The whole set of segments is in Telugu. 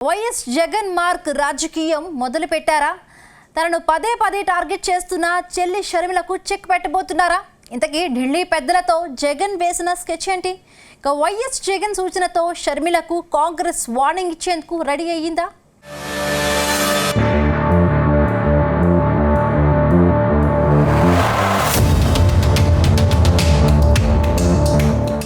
వైఎస్ జగన్ మార్క్ రాజకీయం మొదలు పెట్టారా? తనను పదే పదే టార్గెట్ చేస్తున్న చెల్లి షర్మిలకు చెక్ పెట్టబోతున్నారా? ఇంతకీ ఢిల్లీ పెద్దలతో జగన్ వేసిన స్కెచ్ ఏంటి? ఇక వైఎస్ జగన్ సూచనతో షర్మిలకు కాంగ్రెస్ వార్నింగ్ ఇచ్చేందుకు రెడీ అయ్యిందా?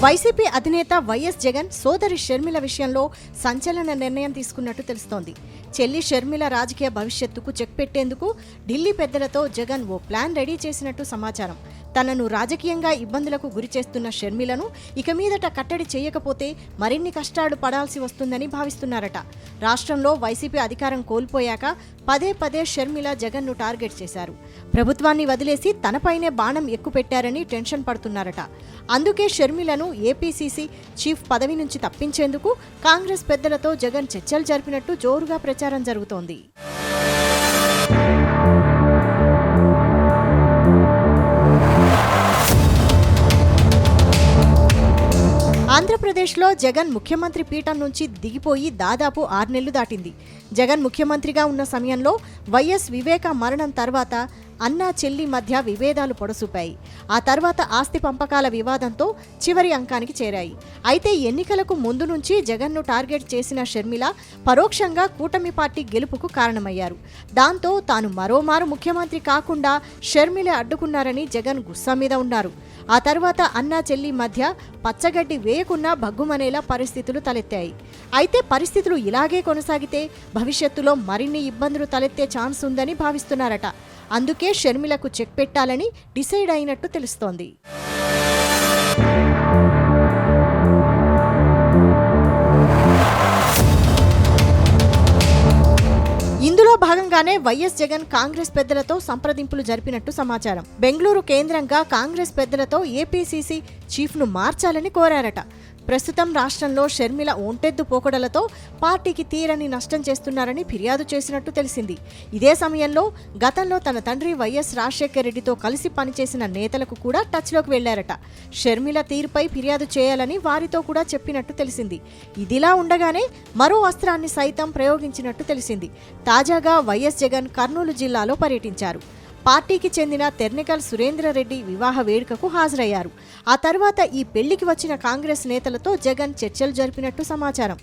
వైసీపీ అధినేత వైఎస్ జగన్ సోదరి షర్మిల విషయంలో సంచలన నిర్ణయం తీసుకున్నట్టు తెలుస్తోంది. చెల్లి షర్మిల రాజకీయ భవిష్యత్తుకు చెక్ పెట్టేందుకు ఢిల్లీ పెద్దలతో జగన్ ఓ ప్లాన్ రెడీ చేసినట్టు సమాచారం. తనను రాజకీయంగా ఇబ్బందులకు గురి చేస్తున్న షర్మిలను ఇక మీదట కట్టడి చేయకపోతే మరిన్ని కష్టాలు పడాల్సి వస్తుందని భావిస్తున్నారట. రాష్ట్రంలో వైసీపీ అధికారం కోల్పోయాక పదే పదే షర్మిల జగన్ను టార్గెట్ చేశారు. ప్రభుత్వాన్ని వదిలేసి తనపైనే బాణం ఎక్కుపెట్టారని టెన్షన్ పడుతున్నారట. అందుకే షర్మిలను ఏపీసీసీ చీఫ్ పదవి నుంచి తప్పించేందుకు కాంగ్రెస్ పెద్దలతో జగన్ చర్చలు జరిపినట్టు జోరుగా ప్రచారం జరుగుతోంది. ఆంధ్రప్రదేశ్లో జగన్ ముఖ్యమంత్రి పీఠం నుంచి దిగిపోయి దాదాపు 6 నెలలు దాటింది. జగన్ ముఖ్యమంత్రిగా ఉన్న సమయంలో వైఎస్ వివేక మరణం తర్వాత అన్నా చెల్లి మధ్య విభేదాలు పొడసూపాయి. ఆ తర్వాత ఆస్తి పంపకాల వివాదంతో చివరి అంకానికి చేరాయి. అయితే ఎన్నికలకు ముందు నుంచి జగన్ను టార్గెట్ చేసిన షర్మిల పరోక్షంగా కూటమి పార్టీ గెలుపుకు కారణమయ్యారు. దాంతో తాను మరోమారు ముఖ్యమంత్రి కాకుండా షర్మిల అడ్డుకున్నారని జగన్ గుస్సా మీద ఉన్నారు. ఆ తర్వాత అన్నా చెల్లి మధ్య పచ్చగడ్డి వేయకున్నా భగ్గుమనేలా పరిస్థితులు తలెత్తాయి. అయితే పరిస్థితులు ఇలాగే కొనసాగితే భవిష్యత్తులో మరిన్ని ఇబ్బందులు తలెత్తే ఛాన్స్ ఉందని భావిస్తున్నారట. అందుకే షర్మిలకు చెక్ పెట్టాలని డిసైడ్ అయినట్టు తెలుస్తోంది. ఇందులో భాగంగానే వైఎస్ జగన్ కాంగ్రెస్ పెద్దలతో సంప్రదింపులు జరిపినట్టు సమాచారం. బెంగళూరు కేంద్రంగా కాంగ్రెస్ పెద్దలతో ఏపీసీసీ చీఫ్ను మార్చాలని కోరారట. ప్రస్తుతం రాష్ట్రంలో షర్మిల ఒంటెద్దు పోకడలతో పార్టీకి తీరని నష్టం చేస్తున్నారని ఫిర్యాదు చేసినట్టు తెలిసింది. ఇదే సమయంలో గతంలో తన తండ్రి వైఎస్ రాజశేఖర్ రెడ్డితో కలిసి పనిచేసిన నేతలకు కూడా టచ్లోకి వెళ్లారట. షర్మిల తీరుపై ఫిర్యాదు చేయాలని వారితో కూడా చెప్పినట్టు తెలిసింది. ఇదిలా ఉండగానే మరో అస్త్రాన్ని సైతం ప్రయోగించినట్టు తెలిసింది. తాజాగా వైఎస్ జగన్ కర్నూలు జిల్లాలో పర్యటించారు. పార్టీకి చెందిన తెర్నెకల్ సురేంద్రరెడ్డి వివాహ వేడుకకు హాజరయ్యారు. ఆ తర్వాత ఈ పెళ్లికి వచ్చిన కాంగ్రెస్ నేతలతో జగన్ చర్చలు జరిపినట్టు సమాచారం.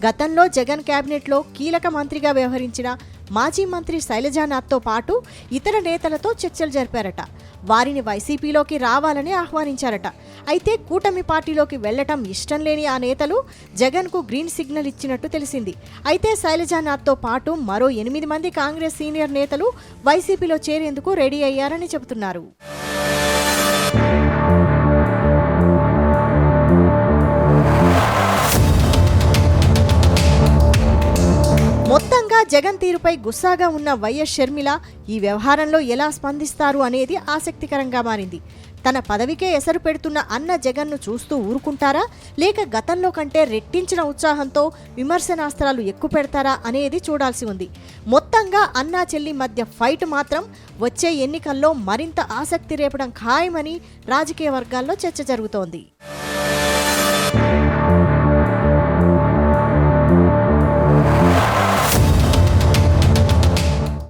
గతంలో జగన్ కేబినెట్లో కీలక మంత్రిగా వ్యవహరించిన మాజీ మంత్రి శైలజానాథ్తో పాటు ఇతర నేతలతో చర్చలు జరిపారట. వారిని వైసీపీలోకి రావాలని ఆహ్వానించారట. అయితే కూటమి పార్టీలోకి వెళ్లటం ఇష్టం లేని ఆ నేతలు జగన్కు గ్రీన్ సిగ్నల్ ఇచ్చినట్టు తెలిసింది. అయితే శైలజానాథ్తో పాటు మరో 8 మంది కాంగ్రెస్ సీనియర్ నేతలు వైసీపీలో చేరేందుకు రెడీ అయ్యారని చెబుతున్నారు. మొత్తంగా జగన్ తీరుపై గుస్సాగా ఉన్న వైఎస్ షర్మిల ఈ వ్యవహారంలో ఎలా స్పందిస్తారు అనేది ఆసక్తికరంగా మారింది. తన పదవికే ఎసరు పెడుతున్న అన్న జగన్ను చూస్తూ ఊరుకుంటారా, లేక గతంలో కంటే రెట్టించిన ఉత్సాహంతో విమర్శనాస్త్రాలు ఎక్కువ పెడతారా అనేది చూడాల్సి ఉంది. మొత్తంగా అన్నా చెల్లి మధ్య ఫైట్ మాత్రం వచ్చే ఎన్నికల్లో మరింత ఆసక్తి రేపడం ఖాయమని రాజకీయ వర్గాల్లో చర్చ జరుగుతోంది.